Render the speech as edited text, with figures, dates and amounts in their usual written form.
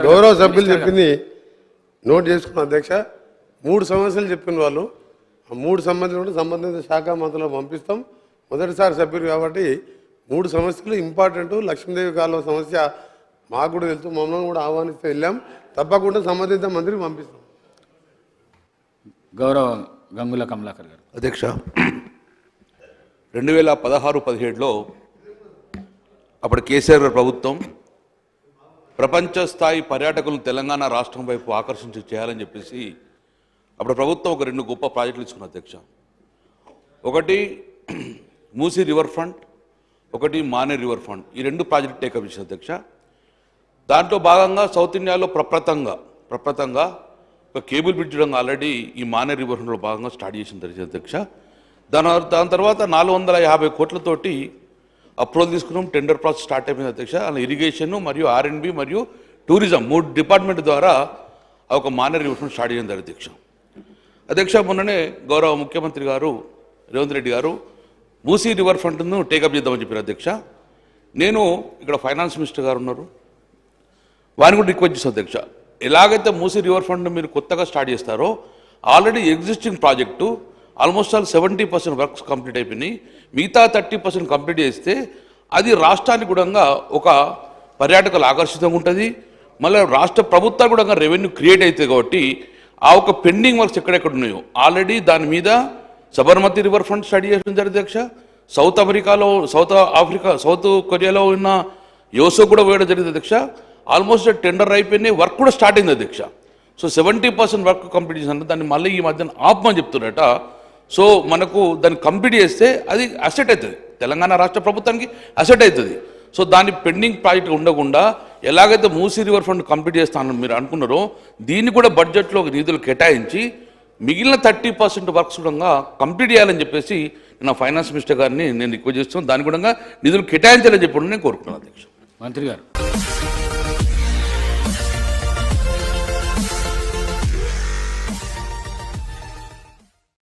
గౌరవ సభ్యులు చెప్పింది నోట్ చేసుకున్న అధ్యక్ష 3 సమస్యలు చెప్పిన వాళ్ళు ఆ 3 సంబంధించిన సంబంధిత శాఖ మంత్రులకు పంపిస్తాం. మొదటిసారి సభ్యులు కాబట్టి 3 సమస్యలు ఇంపార్టెంట్. లక్ష్మీదేవి కాలువ సమస్య మాకు కూడా తెలుసు, మమ్మల్ని కూడా ఆహ్వానిస్తే వెళ్ళాం. తప్పకుండా సంబంధిత మంత్రికి పంపిస్తాం. గౌరవ గంగుల కమలాకర్ గారు. అధ్యక్ష 2016-17లో అప్పుడు కేసీఆర్ గారి ప్రభుత్వం ప్రపంచ స్థాయి పర్యాటకులను తెలంగాణ రాష్ట్రం వైపు ఆకర్షించి చేయాలని చెప్పేసి అప్పుడు ప్రభుత్వం ఒక 2 గొప్ప ప్రాజెక్టులు ఇచ్చుకున్న అధ్యక్ష. ఒకటి మూసీ రివర్ ఫ్రంట్, ఒకటి మానే రివర్ ఫ్రంట్. ఈ 2 ప్రాజెక్టు టేకప్ చేసిన అధ్యక్ష. దాంట్లో భాగంగా సౌత్ ఇండియాలో ప్రప్రథంగా ఒక కేబుల్ బ్రిడ్జ్ ఆల్రెడీ ఈ మానే రివర్ ఫ్రంట్లో భాగంగా స్టార్ట్ చేసిన అధ్యక్ష. దాని తర్వాత 450 కోట్లతోటి అప్రూవల్ తీసుకున్నాం. టెండర్ ప్రాసెస్ స్టార్ట్ అయిపోయింది అధ్యక్ష. అలా ఇరిగేషన్ మరియు R&B మరియు టూరిజం 3 డిపార్ట్మెంట్ ద్వారా ఒక మానే రివర్ ఫ్రంట్ స్టార్ట్ చేసింది అధ్యక్ష. మొన్ననే గౌరవ ముఖ్యమంత్రి గారు రేవంత్ రెడ్డి గారు మూసీ రివర్ ఫ్రంట్ను టేకప్ చేద్దామని చెప్పారు అధ్యక్ష. నేను ఇక్కడ ఫైనాన్స్ మినిస్టర్ గారు ఉన్నారు, వారిని కూడా రిక్వెస్ట్ చేస్తాను అధ్యక్ష. ఎలాగైతే మూసీ రివర్ ఫ్రంట్ మీరు కొత్తగా స్టార్ట్ చేస్తారో already existing project almost 70% works complete అయిపోయినాయి. మిగతా 30% కంప్లీట్ చేస్తే అది రాష్ట్రానికి కూడా ఒక పర్యాటకులు ఆకర్షితంగా ఉంటుంది. మళ్ళీ రాష్ట్ర ప్రభుత్వానికి కూడా రెవెన్యూ క్రియేట్ అవుతుంది. కాబట్టి ఆ ఒక పెండింగ్ వర్క్స్ ఎక్కడెక్కడ ఉన్నాయో ఆల్రెడీ దాని మీద సబర్మతి రివర్ ఫ్రంట్ స్టడీ చేయడం జరిగింది అధ్యక్ష. సౌత్ కొరియాలో ఉన్న యోసో కూడా వేయడం జరిగింది అధ్యక్ష. ఆల్మోస్ట్ టెండర్ అయిపోయినాయి, వర్క్ కూడా స్టార్ట్ అయింది అధ్యక్ష. సో 70% వర్క్ కంప్లీట్ చేసిన దాన్ని మళ్ళీ ఈ మధ్యన ఆపమని చెప్తున్నారట. సో మనకు దాన్ని కంప్లీట్ చేస్తే అది అసెట్ అవుతుంది, తెలంగాణ రాష్ట్ర ప్రభుత్వానికి అసెట్ అవుతుంది. సో దాని పెండింగ్ ప్రాజెక్ట్ ఉండకుండా ఎలాగైతే మూసీ రివర్ ఫ్రంట్ కంప్లీట్ చేస్తానని మీరు అనుకున్నారో దీన్ని కూడా బడ్జెట్లో నిధులు కేటాయించి మిగిలిన 30% వర్క్స్ కూడా కంప్లీట్ చేయాలని చెప్పేసి నా ఫైనాన్స్ మినిస్టర్ గారిని నేను రిక్వెస్ట్ చేస్తున్నాను. దాని కూడా నిధులు కేటాయించాలని చెప్పి నేను కోరుకున్నాను అధ్యక్ష. మంత్రి గారు.